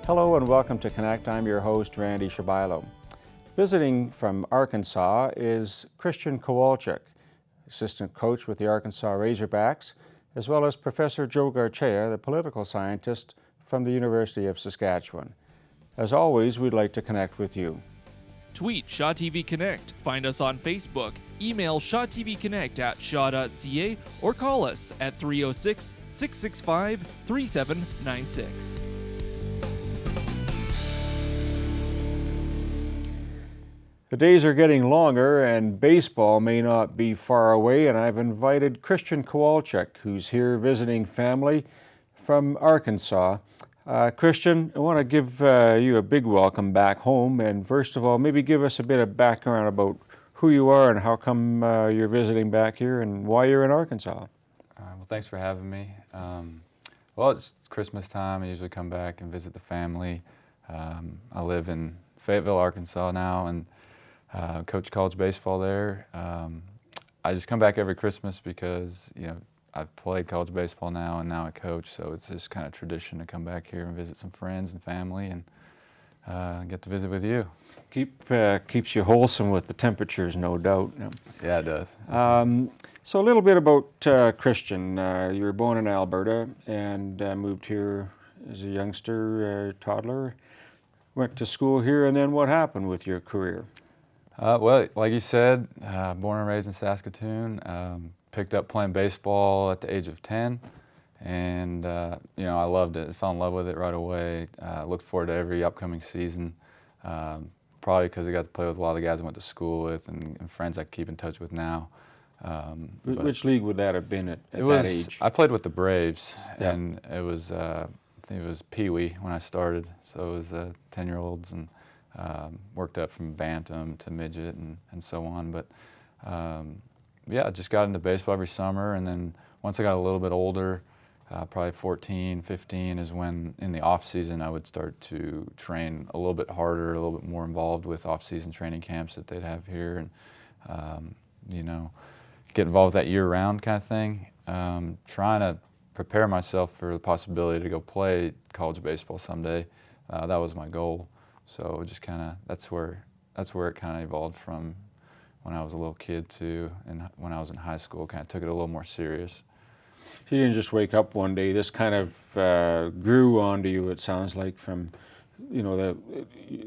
Hello and welcome to Connect. I'm your host, Randy Shabilo. Visiting from Arkansas is Christian Kowalchuk, assistant coach with the Arkansas Razorbacks, as well as Professor Joe Garcia, the political scientist from the University of Saskatchewan. As always, we'd like to connect with you. Tweet Shaw TV Connect, find us on Facebook, email shawtvconnect@shaw.ca, or call us at 306-665-3796. The days are getting longer and baseball may not be far away, and I've invited Christian Kowalchuk, who's here visiting family from Arkansas. Christian, I want to give you a big welcome back home, and first of all, maybe give us a bit of background about who you are and how come you're visiting back here and why you're in Arkansas. Well, thanks for having me. Well, it's Christmas time. I usually come back and visit the family. I live in Fayetteville, Arkansas now, and coach college baseball there. I just come back every Christmas because, I've played college baseball now and now I coach, so it's just kind of tradition to come back here and visit some friends and family and get to visit with you. Keeps you wholesome with the temperatures, no doubt. Yeah, it does. So a little bit about Christian. You were born in Alberta and moved here as a youngster, toddler. Went to school here, and then what happened with your career? Well, like you said, born and raised in Saskatoon. Picked up playing baseball at the age of 10, and I loved it. I fell in love with it right away. Looked forward to every upcoming season, probably because I got to play with a lot of the guys I went to school with and friends I keep in touch with now. Which league would that have been at that age? I played with the Braves, Yeah. and it was I think it was Pee Wee when I started, so it was 10-year-olds and worked up from bantam to midget and so on. But yeah, I just got into baseball every summer, and then once I got a little bit older, probably 14, 15 is when in the off season I would start to train a little bit harder, a little bit more involved with off-season training camps that they'd have here, and get involved with that year-round kind of thing. Trying to prepare myself for the possibility to go play college baseball someday. That was my goal. So just that's where it kind of evolved from when I was a little kid to, and when I was in high school, kind of took it a little more serious. You didn't just wake up one day. This kind of grew onto you, it sounds like, from,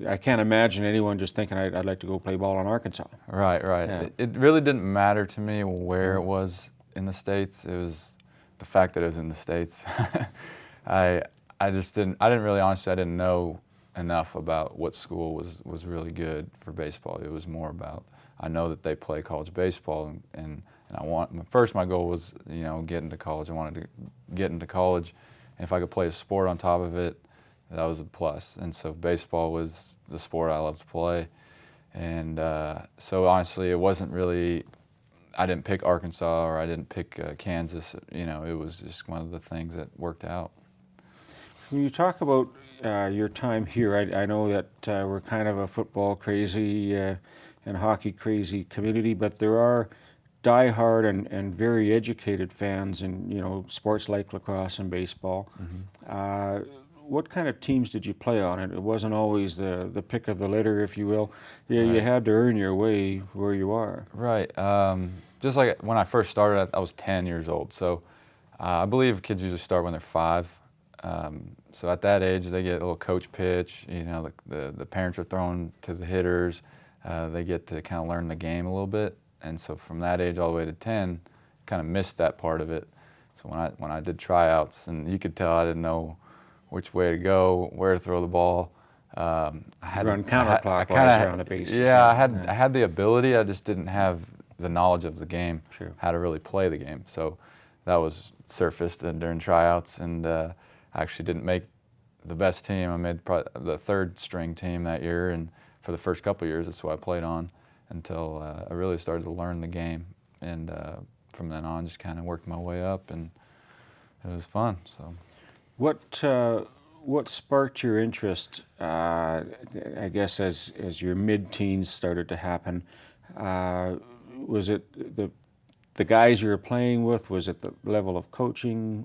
I can't imagine anyone just thinking, I'd like to go play ball in Arkansas. Right. Yeah. It really didn't matter to me where it was in the States. It was the fact that it was in the States. I didn't really, honestly, I didn't know enough about what school was really good for baseball. It was more about, I know that they play college baseball, and my goal was, get into college. I wanted to get into college, and if I could play a sport on top of it, that was a plus. And so baseball was the sport I loved to play. And so honestly, it wasn't really, I didn't pick Arkansas or I didn't pick Kansas. It was just one of the things that worked out. When you talk about your time here, I know that we're kind of a football crazy and hockey crazy community, but there are diehard and very educated fans in sports like lacrosse and baseball. Mm-hmm. What kind of teams did you play on? It wasn't always the pick of the litter, if you will. Yeah, right. You had to earn your way where you are. Right. Just like when I first started, I was 10 years old. So I believe kids usually start when they're 5. So at that age, they get a little coach pitch. The parents are thrown to the hitters. They get to kind of learn the game a little bit. And so from that age all the way to 10, kind of missed that part of it. So when I did tryouts, and you could tell I didn't know which way to go, where to throw the ball. I had run counterclockwise around the bases. Yeah, I had the ability. I just didn't have the knowledge of the game, True. How to really play the game. So that was surfaced during tryouts, and I actually didn't make the best team. I made the 3rd string team that year, and for the first couple of years, that's what I played on until I really started to learn the game. And from then on, just kind of worked my way up, and it was fun. So, what sparked your interest? I guess as your mid-teens started to happen, was it the guys you were playing with? Was it the level of coaching,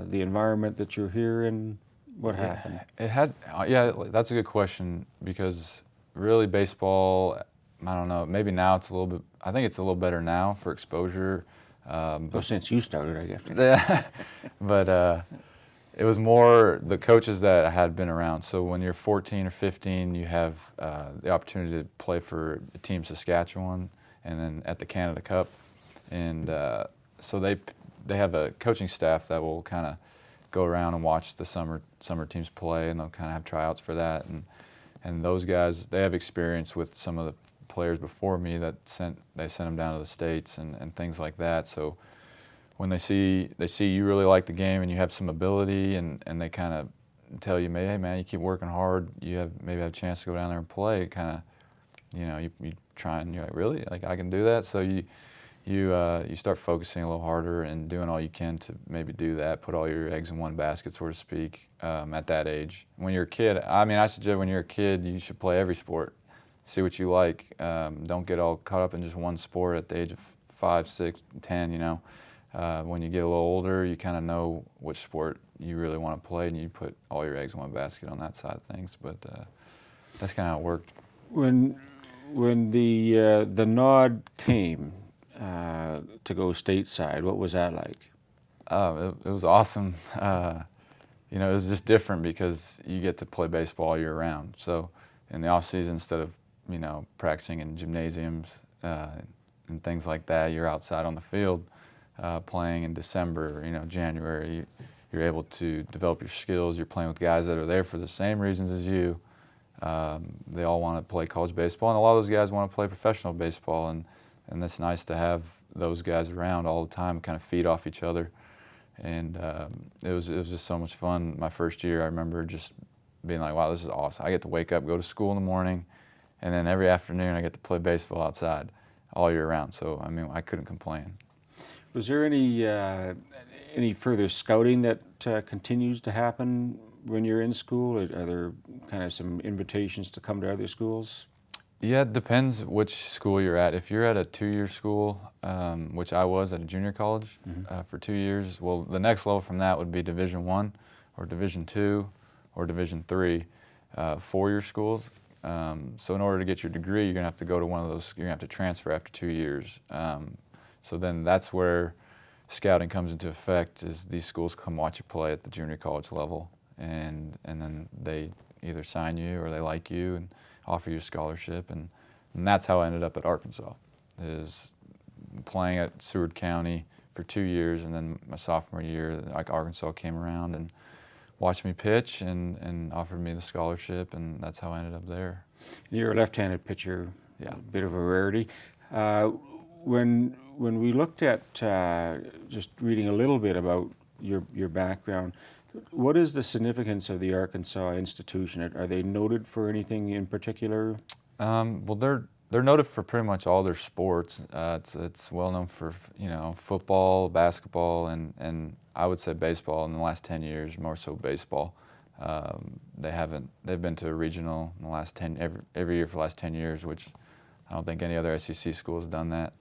the environment that you're here in? What happened? It had, yeah, that's a good question because really baseball, I don't know, maybe now it's a little bit, I think it's a little better now for exposure. Well, since you started, I guess. But it was more the coaches that had been around. So when you're 14 or 15, you have the opportunity to play for Team Saskatchewan and then at the Canada Cup. And so they have a coaching staff that will kind of go around and watch the summer teams play, and they'll kind of have tryouts for that. And those guys, they have experience with some of the players before me that they sent them down to the States and things like that. So when they see you really like the game and you have some ability, and they kind of tell you, hey man, you keep working hard, you maybe have a chance to go down there and play. Kind of, you try and you're like, really, like I can do that. So you start focusing a little harder and doing all you can to maybe do that, put all your eggs in one basket, so to speak, at that age. When you're a kid, I mean, I suggest when you're a kid, you should play every sport. See what you like. Don't get all caught up in just one sport at the age of 5, 6, 10, When you get a little older, you kind of know which sport you really want to play, and you put all your eggs in one basket on that side of things. But that's kind of how it worked. When the nod came to go stateside, what was that like? It was awesome. It was just different because you get to play baseball all year round. So in the off season, instead of practicing in gymnasiums and things like that, you're outside on the field playing in December, January. You're able to develop your skills. You're playing with guys that are there for the same reasons as you. They all want to play college baseball, and a lot of those guys want to play professional baseball. And it's nice to have those guys around all the time, kind of feed off each other. And it was just so much fun. My first year, I remember just being like, wow, this is awesome. I get to wake up, go to school in the morning, and then every afternoon I get to play baseball outside all year round. So, I mean, I couldn't complain. Was there any further scouting that continues to happen when you're in school? Are there kind of some invitations to come to other schools? Yeah, it depends which school you're at. If you're at a 2-year school, which I was at a junior college for 2 years, well, the next level from that would be Division I or Division II or Division III, 4-year schools. So in order to get your degree, you're going to have to go to one of those, you're going to have to transfer after 2 years. So then that's where scouting comes into effect, is these schools come watch you play at the junior college level, and then they either sign you or they like you and offer you a scholarship, and that's how I ended up at Arkansas, is playing at Seward County for 2 years, and then my sophomore year, like Arkansas came around and watched me pitch and offered me the scholarship, and that's how I ended up there. You're a left-handed pitcher, Yeah. a bit of a rarity. When we looked at just reading a little bit about your background, what is the significance of the Arkansas institution? Are they noted for anything in particular? Well, they're noted for pretty much all their sports. It's well known for football, basketball, and I would say baseball in the last 10 years, more so baseball. They've been to a regional in the last every year for the last 10 years, which I don't think any other SEC school has done that.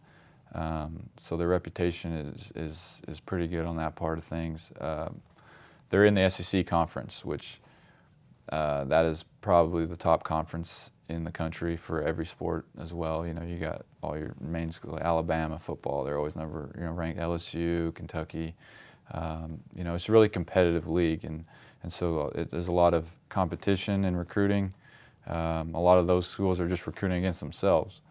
So their reputation is pretty good on that part of things. They're in the SEC conference, which that is probably the top conference in the country for every sport as well. You got all your main schools, like Alabama football, they're always ranked, LSU, Kentucky. It's a really competitive league, and so there's a lot of competition in recruiting. A lot of those schools are just recruiting against themselves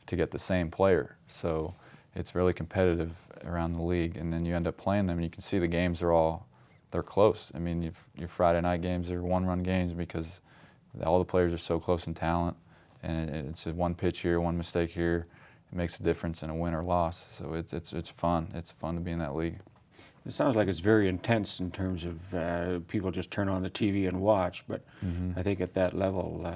to get the same player. So it's really competitive around the league, and then you end up playing them, and you can see the games they're close. I mean, your Friday night games are one-run games because all the players are so close in talent, and it's a one pitch here, one mistake here. It makes a difference in a win or loss. So it's fun. It's fun to be in that league. It sounds like it's very intense in terms of people just turn on the TV and watch, but I think at that level,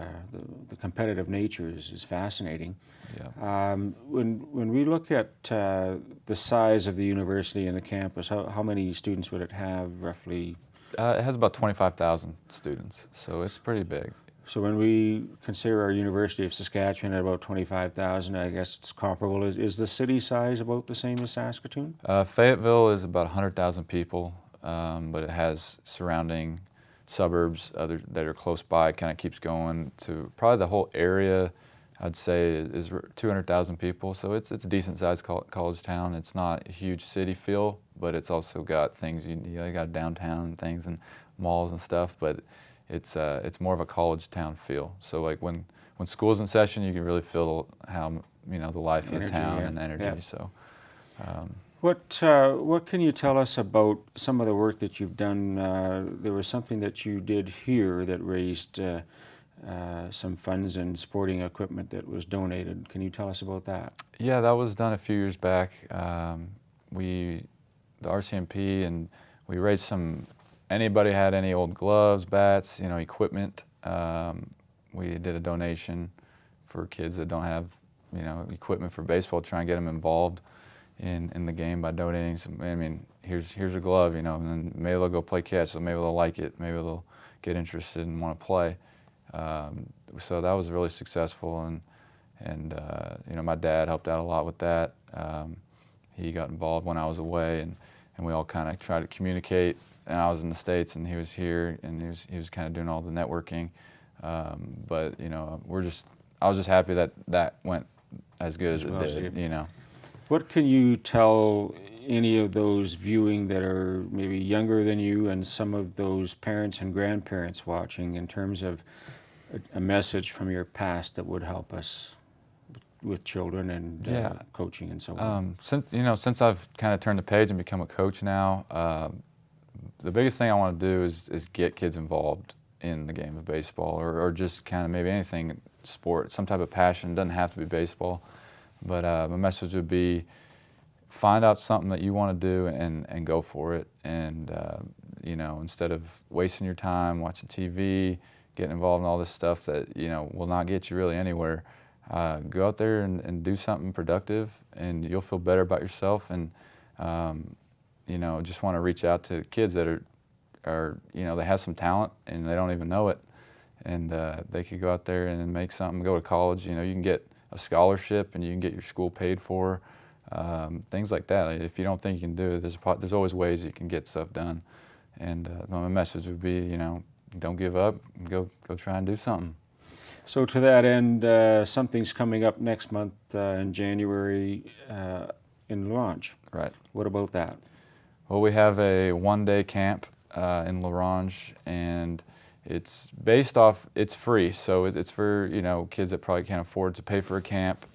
the competitive nature is fascinating. Yeah. When we look at the size of the university and the campus, how many students would it have roughly? It has about 25,000 students, so it's pretty big. So when we consider our University of Saskatchewan at about 25,000, I guess it's comparable. Is the city size about the same as Saskatoon? Fayetteville is about 100,000 people, but it has surrounding suburbs that are close by. It kind of keeps going to probably the whole area. I'd say is 200,000 people, so it's a decent sized college town. It's not a huge city feel, but it's also got things you got downtown and things and malls and stuff. But it's more of a college town feel. So like when school's in session, you can really feel how the life of the town and the energy. Yeah. So. What can you tell us about some of the work that you've done? There was something that you did here that raised some funds and sporting equipment that was donated. Can you tell us about that? Yeah, that was done a few years back. The RCMP, and we raised some. Anybody had any old gloves, bats, equipment. We did a donation for kids that don't have, equipment for baseball. Try and get them involved in the game by donating some. I mean, here's a glove, and then maybe they'll go play catch. So maybe they'll like it. Maybe they'll get interested and want to play. So that was really successful, and my dad helped out a lot with that. He got involved when I was away, and we all kind of tried to communicate. And I was in the States, and he was here, and he was kind of doing all the networking. But I was just happy that went as good as it did. What can you tell any of those viewing that are maybe younger than you, and some of those parents and grandparents watching, in terms of a message from your past that would help us with children and coaching and so on? Since I've kind of turned the page and become a coach now, the biggest thing I want to do is get kids involved in the game of baseball, or just kind of maybe anything sport, some type of passion. It doesn't have to be baseball, but my message would be find out something that you want to do and go for it. And instead of wasting your time watching TV, getting involved in all this stuff that will not get you really anywhere, go out there and do something productive, and you'll feel better about yourself. And just want to reach out to kids that are they have some talent and they don't even know it, and they could go out there and make something, go to college. You can get a scholarship and you can get your school paid for, things like that. If you don't think you can do it, there's always ways you can get stuff done. And my message would be, don't give up, go try and do something. So to that end, something's coming up next month in January in La Ronge. Right. What about that? Well, we have a one-day camp in La Ronge, and it's free, so it's for kids that probably can't afford to pay for a camp.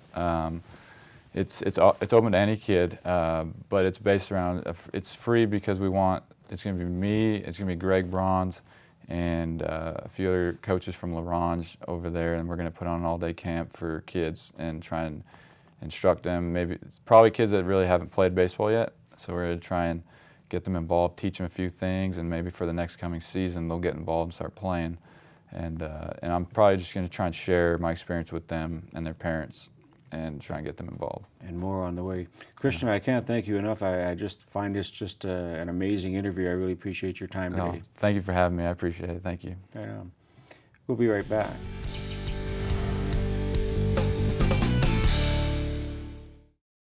It's open to any kid, but it's based around it's free because it's going to be me, it's going to be Greg Bronze, and a few other coaches from La Ronge over there, and we're going to put on an all-day camp for kids and try and instruct them. Maybe it's probably kids that really haven't played baseball yet, so we're going to try and get them involved, teach them a few things, and maybe for the next coming season they'll get involved and start playing. And I'm probably just going to try and share my experience with them and their parents and try and get them involved. And more on the way. Christian, I can't thank you enough. I just find this just an amazing interview. I really appreciate your time today. Thank you for having me. I appreciate it. Thank you. We'll be right back.